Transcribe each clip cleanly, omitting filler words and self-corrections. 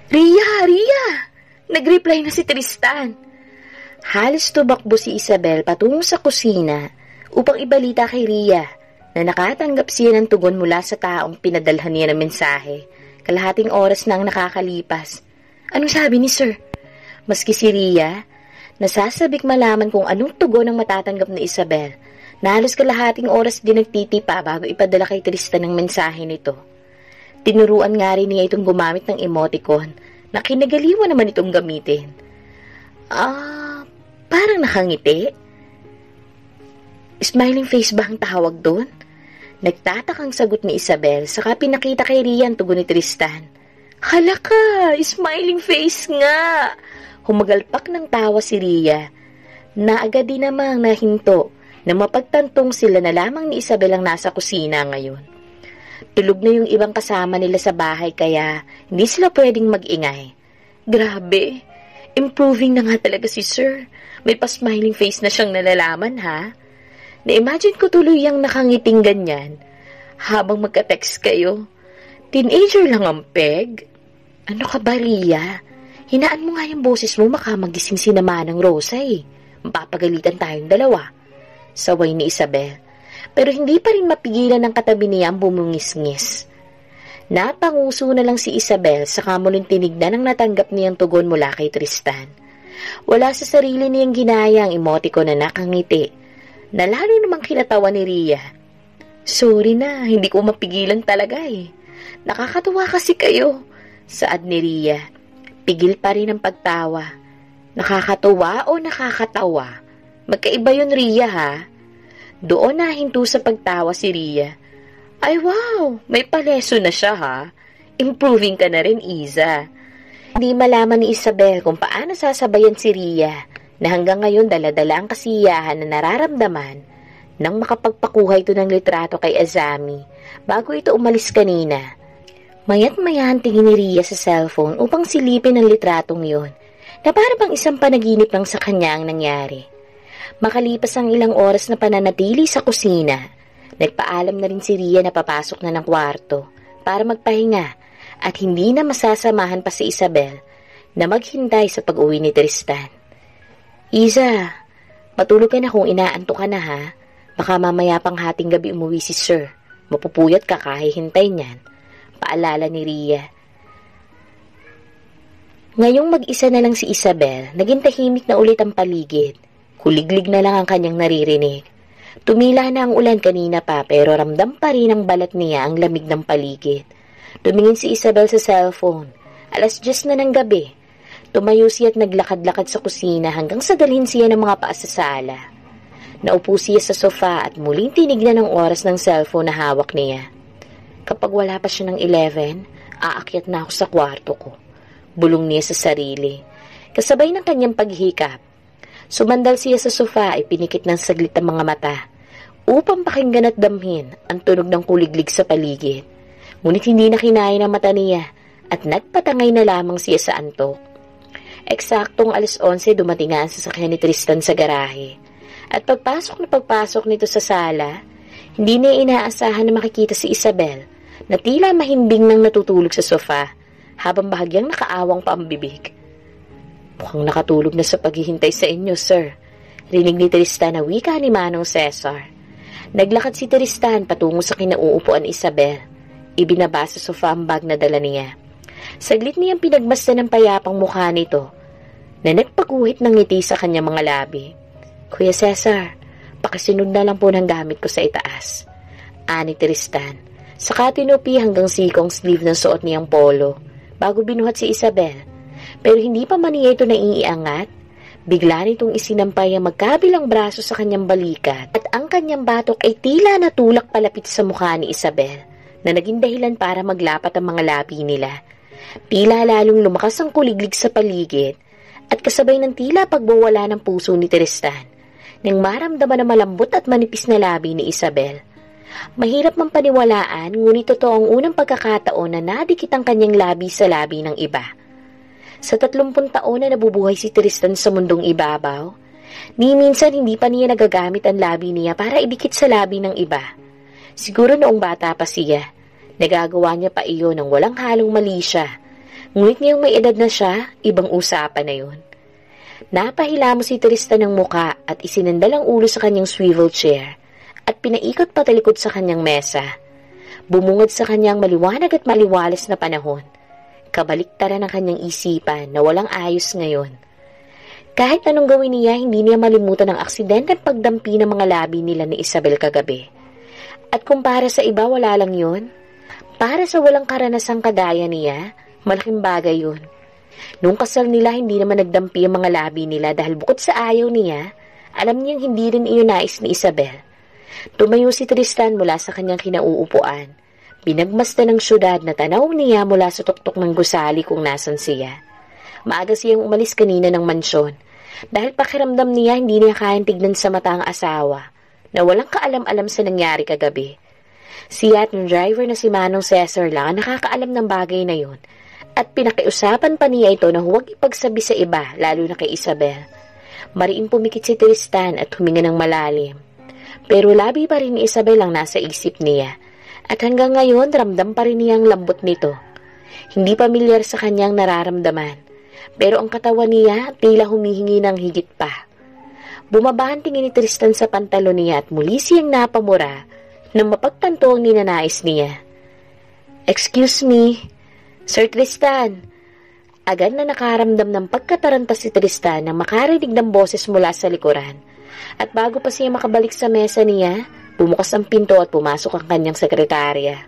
Ria! Nag-reply na si Tristan. Halos tumakbo si Isabel patungo sa kusina upang ibalita kay Ria na nakatanggap siya ng tugon mula sa taong pinadalhan niya ng mensahe. Kalahating oras na ang nakakalipas. Anong sabi ni Sir? Maski si Ria, nasasabik malaman kung anong tugon ang matatanggap ni Isabel, na halos kalahating oras din nagtitipa bago ipadala kay Tristan ng mensahe nito. Tinuruan nga rin niya itong gumamit ng emoticon na kinagaliwan naman itong gamitin. Parang nakangiti. Smiling face ba ang tawag doon? Nagtatakang sagot ni Isabel, saka pinakita kay Ria ang tugon ni Tristan. Hala ka, smiling face nga! Humagalpak ng tawa si Ria, na agad din namang nahinto na mapagtantong sila na lamang ni Isabel ang nasa kusina ngayon. Tulog na yung ibang kasama nila sa bahay kaya hindi sila pwedeng mag-ingay. Grabe, improving na nga talaga si Sir. May pa-smiling face na siyang nalalaman ha. Na-imagine ko tuloy yung nakangiting ganyan habang magka-text kayo. Teenager lang ang peg. Ano ka ba, Ria? Hinaan mo nga yung boses mo, makamagising si Manang Rosa eh. Mapapagalitan tayong dalawa. Saway ni Isabel. Pero hindi pa rin mapigilan ng katabi niya ang bumungis-ngis. Napanguso na lang si Isabel sa kamuling tinignan ang natanggap niyang tugon mula kay Tristan. Wala sa sarili niyang ginaya ang emoticon na nakangiti, na lalo namang kinatawa ni Ria. Sorry na, hindi ko mapigilan talaga eh. Nakakatuwa kasi kayo. Saad ni Ria. Pigil pa rin ang pagtawa. Nakakatuwa o nakakatawa? Magkaiba yun, Ria, ha? Doon nahinto sa pagtawa si Ria. Ay, wow! May paleso na siya, ha? Improving ka na rin, Iza. Hindi malaman ni Isabel kung paano sasabayan si Ria na hanggang ngayon dala-dala ang kasiyahan na nararamdaman nang makapagpakuha ito ng litrato kay Azami bago ito umalis kanina. Mayat-maya tingin ni Ria sa cellphone upang silipin ang litratong yun na para bang isang panaginip lang sa kanya ang nangyari. Makalipas ang ilang oras na pananatili sa kusina, nagpaalam na rin si Ria na papasok na ng kwarto para magpahinga at hindi na masasamahan pa si Isabel na maghintay sa pag-uwi ni Tristan. Iza, matulog ka na kung inaantok ka na ha. Baka mamaya pang hating gabi umuwi si Sir. Mapupuyat ka kahihintay niyan. Paalala ni Ria. Ngayong mag-isa na lang si Isabel, naging tahimik na ulit ang paligid. Kuliglig na lang ang kanyang naririnig. Tumila na ang ulan kanina pa pero ramdam pa rin ang balat niya ang lamig ng paligid. Tumingin si Isabel sa cellphone. 10:00 na ng gabi. Tumayo siya at naglakad-lakad sa kusina hanggang sa dalhin siya ng mga paa sa sala. Naupo siya sa sofa at muling tinignan ang oras ng cellphone na hawak niya. Kapag wala pa siya ng 11, aakyat na ako sa kwarto ko. Bulong niya sa sarili. Kasabay ng kanyang paghikap. Sumandal siya sa sofa ay pinikit ng saglit ang mga mata upang pakinggan at damhin ang tunog ng kuliglig sa paligid. Ngunit hindi na kinaya ng mata niya at nagpatangay na lamang siya sa antok. Eksaktong 11:00 dumating nga ang sasakyan ni Tristan sa garahe. At pagpasok nito sa sala, hindi niya inaasahan na makikita si Isabel na tila mahimbing nang natutulog sa sofa habang bahagyang nakaawang pa ang bibig. Mukhang nakatulog na sa paghihintay sa inyo, sir. Rinig ni Tristan na wika ni Manong Cesar. Naglakad si Tristan patungo sa kinauupuan ni Isabel. Ibinaba sa sofa ang bag na dala niya. Saglit niyang pinagmasdan ng payapang mukha nito na nagpaguhit ng ngiti sa kanyang mga labi. Kuya Cesar, pakisunod na lang po ng gamit ko sa itaas. Ani Tristan. Saka tinupi hanggang sikong sleeve ng suot niyang polo bago binuhat si Isabel. Pero hindi pa man niya ito naiiangat. Bigla nitong isinampay ang magkabilang braso sa kanyang balikat at ang kanyang batok ay tila natulak palapit sa mukha ni Isabel na naging dahilan para maglapat ang mga labi nila. Tila lalong lumakas ang kuliglig sa paligid at kasabay ng tila pagbawala ng puso ni Tristan nang maramdaman na malambot at manipis na labi ni Isabel. Mahirap mang paniwalaan ngunit totoo ang unang pagkakataon na nadikit ang kanyang labi sa labi ng iba. Sa 30 taon na nabubuhay si Tristan sa mundong ibabaw, ni minsan hindi pa niya nagagamit ang labi niya para idikit sa labi ng iba. Siguro noong bata pa siya, nagagawa niya pa iyon ng walang halong mali siya. Ngunit ngayong may edad na siya, ibang usapan na yun. Napahilamos si Tristan ng muka at isinandal ang ulo sa kanyang swivel chair at pinaikot patalikod sa kanyang mesa. Bumungad sa kanyang maliwanag at maliwalas na panahon. Kabaliktaran ang kanyang isipan na walang ayos ngayon. Kahit anong gawin niya, hindi niya malimutan ang aksidente at pagdampi ng mga labi nila ni Isabel kagabi. At kung para sa iba, wala lang yun. Para sa walang karanasang kagaya niya, malaking bagay yun. Nung kasal nila, hindi naman nagdampi ang mga labi nila dahil bukod sa ayaw niya, alam niyang hindi rin iyon nais ni Isabel. Tumayo si Tristan mula sa kanyang kinauupuan. Binagmasdan ng syudad na tanaw niya mula sa tuktok ng gusali kung nasan siya. Maaga siyang umalis kanina ng mansyon dahil pakiramdam niya hindi niya kayang tignan sa mata ang asawa na walang kaalam-alam sa nangyari kagabi. Siya at ng driver na si Manong Cesar lang ang nakakaalam ng bagay na yun at pinakiusapan pa niya ito na huwag ipagsabi sa iba lalo na kay Isabel. Mariing pumikit si Tristan at huminga ng malalim. Pero labi pa rin ni Isabel ang nasa isip niya at hanggang ngayon ramdam pa rin niya ang lambot nito. Hindi pamilyar sa kanyang nararamdaman. Pero ang katawan niya tila humihingi ng higit pa. Bumaba ang tingin ni Tristan sa pantalon niya at muli siyang napamura nang mapagtanto ang ninanais niya. "Excuse me, Sir Tristan." Agad na nakaramdam ng pagkataranta si Tristan nang makarinig ng boses mula sa likuran. At bago pa siya makabalik sa mesa niya, bumukas ang pinto at pumasok ang kanyang sekretarya.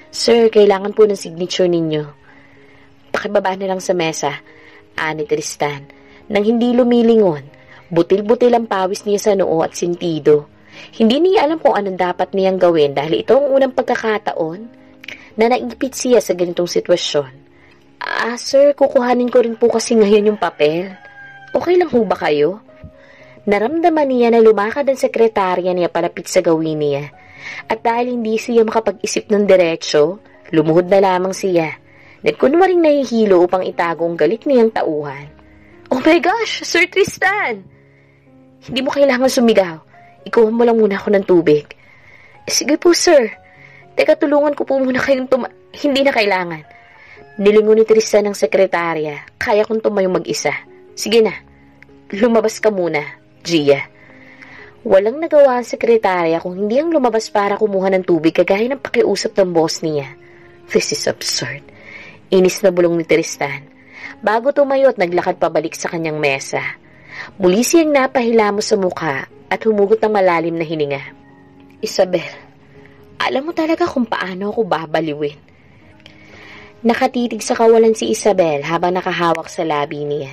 "Sir, kailangan po ng signature ninyo." "Pakibaba na lang sa mesa," ani Tristan. Nang hindi lumilingon, butil-butil ang pawis niya sa noo at sintido. Hindi niya alam kung anong dapat niyang gawin dahil ito ang unang pagkakataon na naipit siya sa ganitong sitwasyon. Sir, kukuhanin ko rin po kasi ngayon yung papel. Okay lang ho ba kayo?" Naramdaman niya na lumakad ang sekretarya niya palapit sa gawin niya. At dahil hindi siya makapag-isip ng diretsyo, lumuhod na lamang siya. Nagkunwaring nahihilo upang itago ang galit niyang tauhan. "Oh my gosh, Sir Tristan! Hindi mo kailangan sumigaw. Ikuha mo lang muna ako ng tubig." "Sige po, sir. Teka, tulungan ko po muna kayong Hindi na kailangan." Nilingon ni Tristan ng sekretarya. "Kaya kong tumayong mag-isa. Sige na, lumabas ka muna, Gia." Walang nagawa ang sekretarya kung hindi ang lumabas para kumuha ng tubig kagaya ng pakiusap ng boss niya. This is absurd. Inis na bulong ni Tristan. Bago tumayo at naglakad pabalik sa kanyang mesa. Muli siyang napahilamos sa mukha at humugot ng malalim na hininga. "Isabel, alam mo talaga kung paano ako babaliwin." Nakatitig sa kawalan si Isabel habang nakahawak sa labi niya.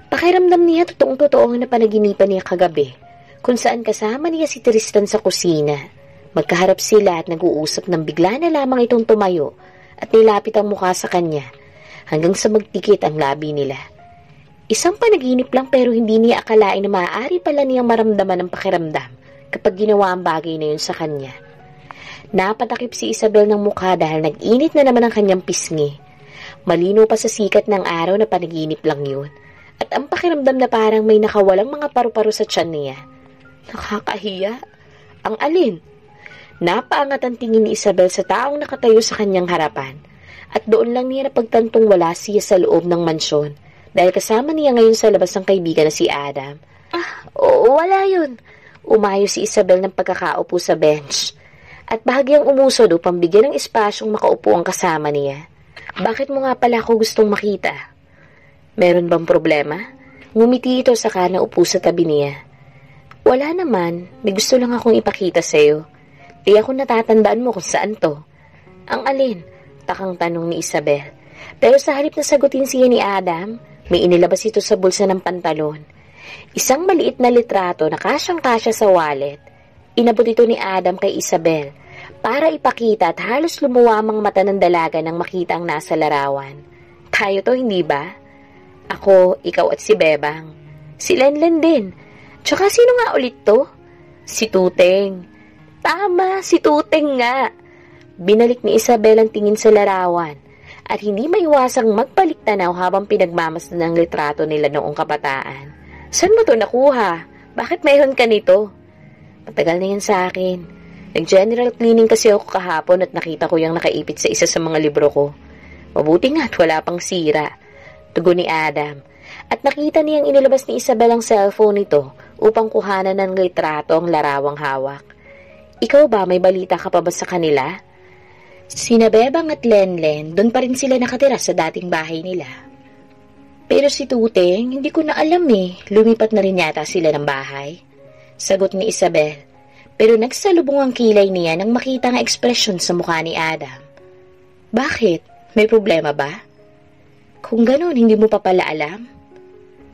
Pakiramdam niya totoong-totoo na panaginipan niya kagabi, kung saan kasama niya si Tristan sa kusina. Magkaharap sila at nag-uusap nang bigla na lamang itong tumayo at nilapit ang mukha sa kanya hanggang sa magpikit ang labi nila. Isang panaginip lang pero hindi niya akalain na maaari pala niyang maramdaman ang pakiramdam kapag ginawa ang bagay na yun sa kanya. Napatakip si Isabel ng mukha dahil nag-init na naman ang kanyang pisngi. Malino pa sa sikat ng araw na panaginip lang yun at ang pakiramdam na parang may nakawalang mga paru-paro sa tiyan niya. Nakakahiya. Ang alin? Napaangat ang tingin ni Isabel sa taong nakatayo sa kanyang harapan at doon lang niya napagtantong wala siya sa loob ng mansyon dahil kasama niya ngayon sa labas ng kaibigan na si Adam. Wala yun. Umayo si Isabel ng pagkakaupo sa bench at bahagyang umusod upang bigyan ng espasyong makaupo ang kasama niya. "Bakit mo nga pala ako gustong makita? Meron bang problema?" Ngumiti ito saka naupo sa tabi niya. "Wala naman. May gusto lang akong ipakita sa'yo. Di ako natatandaan mo kung saan to." "Ang alin?" Takang tanong ni Isabel. Pero sa halip na sagutin siya ni Adam, may inilabas ito sa bulsa ng pantalon. Isang maliit na litrato na kasyang-kasya sa wallet. Inabot ito ni Adam kay Isabel para ipakita at halos lumuwa ang mata ng dalaga nang makita ang nasa larawan. "Tayo to, hindi ba? Ako, ikaw at si Bebang. Si Lenlen din. Tsaka sino nga ulit to?" "Si Tuteng." "Tama, si Tuteng nga." Binalik ni Isabel ang tingin sa larawan at hindi maiwasang magpaliktanaw habang pinagmamasdan ng litrato nila noong kabataan. "Saan mo to nakuha? Bakit mayroon ka nito?" "Matagal na yan sa akin. Nag-general cleaning kasi ako kahapon at nakita ko yung nakaipit sa isa sa mga libro ko. Mabuti nga't wala pang sira, tugon ni Adam. At nakita niyang inilabas ni Isabel ang cellphone nito upang kuhanan ng litrato ang larawang hawak. Ikaw ba, may balita ka pa ba sa kanila? Sina Bebang at Lenlen, doon pa rin sila nakatira sa dating bahay nila. Pero si Tuteng, hindi ko na alam eh. Lumipat na rin yata sila ng bahay. Sagot ni Isabel. Pero nagsalubong ang kilay niya nang makita ang ekspresyon sa mukha ni Adam. Bakit? May problema ba? Kung ganun, hindi mo pa pala alam?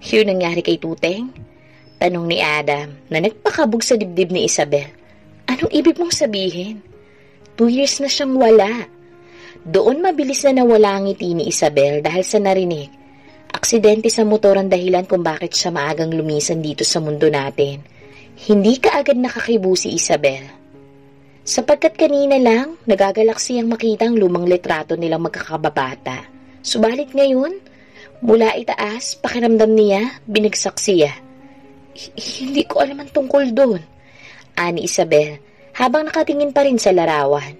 Yun nangyari kay Tuteng? Tanong ni Adam na nagpakabog sa dibdib ni Isabel. Anong ibig mong sabihin? 2 years na siyang wala. Doon mabilis na nawala ang ngiti ni Isabel dahil sa narinig. Aksidente sa motor ang dahilan kung bakit siya maagang lumisan dito sa mundo natin. Hindi kaagad nakakibo si Isabel. Sapagkat kanina lang, nagagalaksi ang makita ang lumang litrato nilang magkakababata. Subalit ngayon, mula itaas, pakiramdam niya, binagsak siya. Hindi ko alam ang tungkol doon, ani Isabel, habang nakatingin pa rin sa larawan.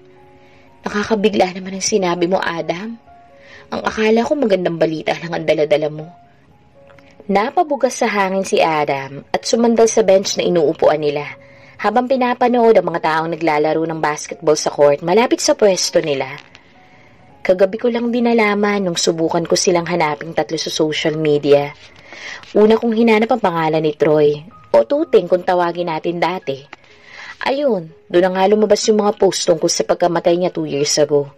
Nakakabigla naman ang sinabi mo, Adam. Ang akala ko magandang balita lang ang dala-dala mo. Napabugas sa hangin si Adam at sumandal sa bench na inuupuan nila habang pinapanood ang mga taong naglalaro ng basketball sa court malapit sa pwesto nila. Kagabi ko lang din nalaman nung subukan ko silang hanaping tatlo sa social media. Una kong hinanap ang pangalan ni Troy, o Tuting kung tawagin natin dati. Ayun, doon na nga lumabas yung mga post tungkol sa pagkamatay niya 2 years ago.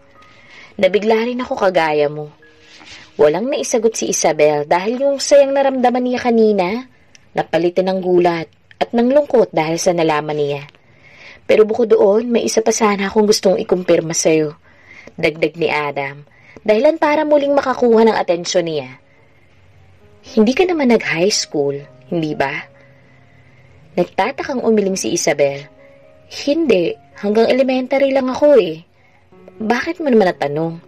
Nabigla rin ako kagaya mo. Walang naisagot si Isabel dahil yung sayang naramdaman niya kanina, napalitan ng gulat at ng lungkot dahil sa nalaman niya. Pero bukod doon, may isa pa sana akong gustong ikumpirma sa'yo. Dagdag ni Adam, dahilan para muling makakuha ng atensyon niya. Hindi ka naman nag-high school, hindi ba? Nagtatakang umiling si Isabel. Hindi, hanggang elementary lang ako eh. Bakit mo naman natanong?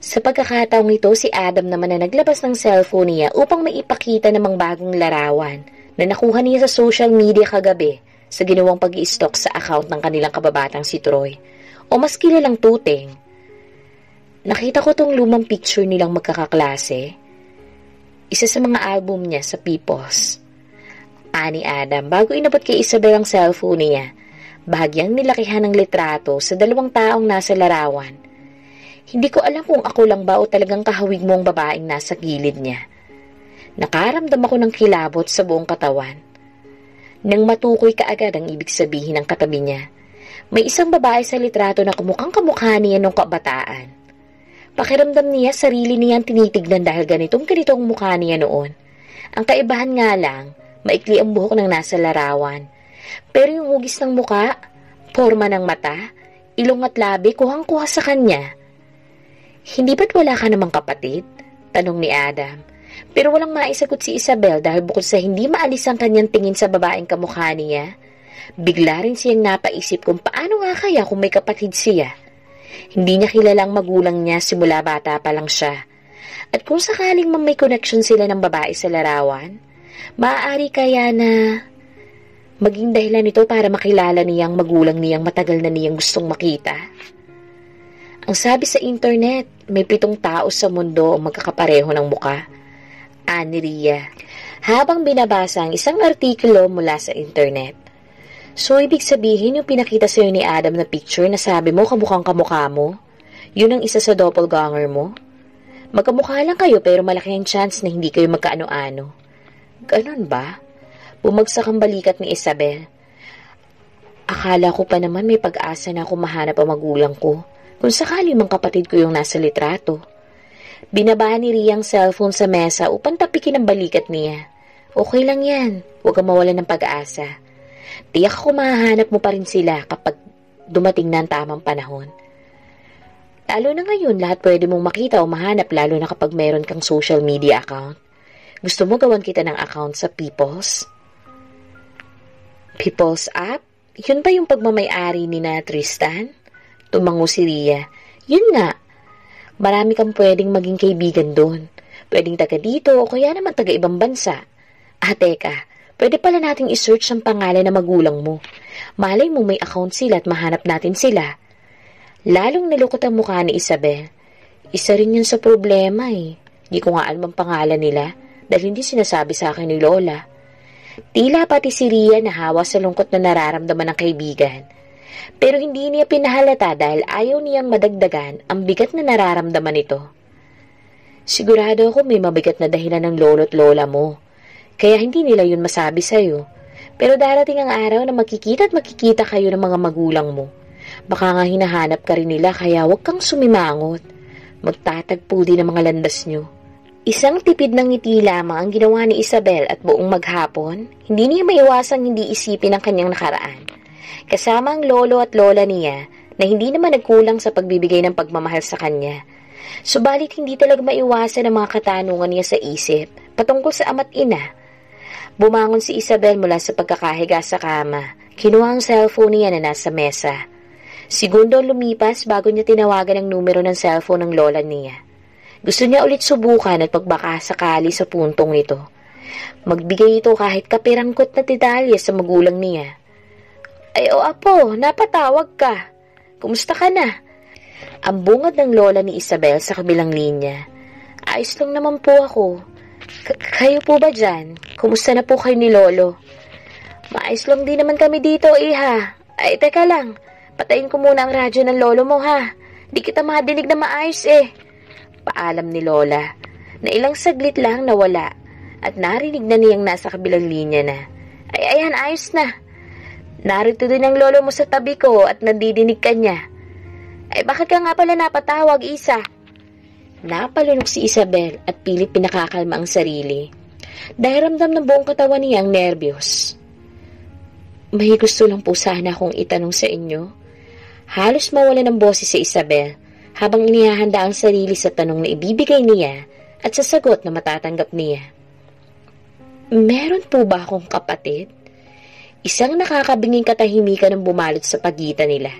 Sa pagkakataong ito, si Adam naman na naglabas ng cellphone niya upang maipakita namang bagong larawan na nakuha niya sa social media kagabi sa ginawang pag-i-stalk sa account ng kanilang kababatang si Troy. O mas kilalang Tuteng. Nakita ko tong lumang picture nilang magkakaklase. Isa sa mga album niya sa Peoples. Ani Adam, bago inabot kay Isabel ang cellphone niya, bahagyang nilakihan ng litrato sa 2 taong nasa larawan. Hindi ko alam kung ako lang ba o talagang kahawig mo ang babaeng nasa gilid niya. Nakaramdam ako ng kilabot sa buong katawan. Nang matukoy kaagad ang ibig sabihin ng katabi niya, may isang babae sa litrato na kumukhang kamukha niya nung kabataan. Pakiramdam niya sarili niyang tinitignan dahil ganitong mukha niya noon. Ang kaibahan nga lang, maikli ang buhok ng nasa larawan. Pero yung hugis ng muka, forma ng mata, ilong at labi, kuhang-kuha sa kanya. Hindi ba't wala ka namang kapatid? Tanong ni Adam. Pero walang maisagot si Isabel dahil bukod sa hindi maalis ang kanyang tingin sa babaeng kamukha niya, bigla rin siyang napaisip kung paano nga kaya kung may kapatid siya. Hindi niya kilalang magulang niya simula bata pa lang siya. At kung sakaling may connection sila ng babae sa larawan, maaari kaya na maging dahilan nito para makilala niyang magulang niyang matagal na niyang gustong makita. Ang sabi sa internet, may 7 tao sa mundo ang magkakapareho ng muka. Ani Ria, habang binabasa ang isang artikulo mula sa internet. So, ibig sabihin yung pinakita sa'yo ni Adam na picture na sabi mo kamukhang kamukha mo, yun ang isa sa doppelganger mo? Magkamukha lang kayo pero malaki ang chance na hindi kayo magkaano-ano. Ganon ba? Bumagsak ang balikat ni Isabel. Akala ko pa naman may pag-asa na ako mahanap ang magulang ko kung sakali mang kapatid ko yung nasa litrato. Binaba ni Ria ang cellphone sa mesa upang tapikin ang balikat niya. Okay lang yan, huwag kang mawalan ng pag-asa. Tiyak ako mahahanap mo pa rin sila kapag dumating na ang tamang panahon. Lalo na ngayon, lahat pwede mong makita o mahanap lalo na kapag meron kang social media account. Gusto mo gawan kita ng account sa Peoples? Peoples app? Yun ba yung pagmamay-ari ni na Tristan? Tumango si Ria. Yun nga. Marami kang pwedeng maging kaibigan doon. Pwedeng taga dito o kaya naman taga ibang bansa. Ah, teka. Pwede pala nating isearch ang pangalan ng magulang mo. Malay mo may account sila at mahanap natin sila. Lalong nilukot ang mukha ni Isabel. Isa rin yun sa problema eh. Di ko nga alam ang pangalan nila dahil hindi sinasabi sa akin ni Lola. Tila pati si Ria nahawa sa lungkot na nararamdaman ng kaibigan. Pero hindi niya pinahalata dahil ayaw niyang madagdagan ang bigat na nararamdaman nito. Sigurado ako may mabigat na dahilan ng lolo't lola mo. Kaya hindi nila yun masabi sa'yo. Pero darating ang araw na makikita kayo ng mga magulang mo. Baka nga hinahanap ka rin nila kaya huwag kang sumimangot. Magtatagpo din ang mga landas nyo. Isang tipid ng ngiti lamang ang ginawa ni Isabel at buong maghapon, hindi niya maiwasang hindi isipin ang kanyang nakaraan. Kasama ang lolo at lola niya na hindi naman nagkulang sa pagbibigay ng pagmamahal sa kanya. Subalit hindi talaga maiwasan ang mga katanungan niya sa isip patungkol sa ama't ina. Bumangon si Isabel mula sa pagkakahiga sa kama. Kinuha ang cellphone niya na nasa mesa. Segundo lumipas bago niya tinawagan ang numero ng cellphone ng lola niya. Gusto niya ulit subukan at pagbaka sakali sa puntong ito. Magbigay ito kahit kapirangkot na detalye sa magulang niya. Ay o apo, napatawag ka. Kumusta ka na? Ang bungad ng lola ni Isabel sa kabilang linya. Ayos lang naman po ako. Kayo po ba dyan? Kumusta na po kayo ni lolo? Maayos lang din naman kami dito, iha. Ay, teka lang. Patayin ko muna ang radyo ng lolo mo, ha? Di kita madinig na maayos, eh. Paalam ni Lola, na ilang saglit lang nawala at narinig na niyang nasa kabilang linya na. Ay, ayan, ayos na. Narito din ang lolo mo sa tabi ko at nandidinig ka niya. Ay, bakit ka nga pala napatawag, Isa? Napalunok si Isabel at pilit pinakakalma ang sarili. Dahil ramdam ng buong katawan niya ang nerbiyos. May gusto lang po sana akong itanong sa inyo. Halos mawala ng boses si Isabel habang inihahanda ang sarili sa tanong na ibibigay niya at sa sagot na matatanggap niya. Meron po ba akong kapatid? Isang nakakabinging katahimikan ang bumalot sa pagitan nila.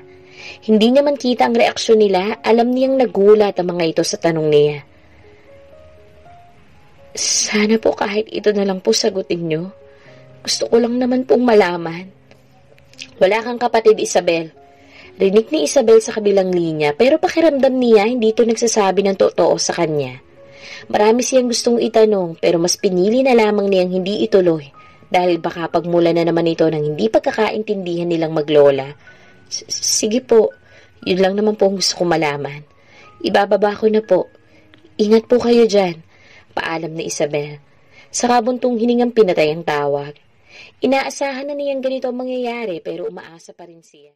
Hindi niya man kita ang reaksyon nila, alam niyang nagulat ang mga ito sa tanong niya. Sana po kahit ito na lang po sagutin niyo. Gusto ko lang naman pong malaman. Wala kang kapatid, Isabel. Rinig ni Isabel sa kabilang linya pero pakiramdam niya hindi ito nagsasabi ng totoo sa kanya. Marami siyang gustong itanong pero mas pinili na lamang niyang hindi ituloy dahil baka pagmula na naman ito ng hindi pagkakaintindihan nilang maglola. Sige po, yun lang naman po ang gusto ko malaman. Ibababa ko na po. Ingat po kayo dyan, paalam ni Isabel. Sa kabuntong hiningang pinatay ang tawag. Inaasahan na niyang ganito ang mangyayari pero umaasa pa rin siya.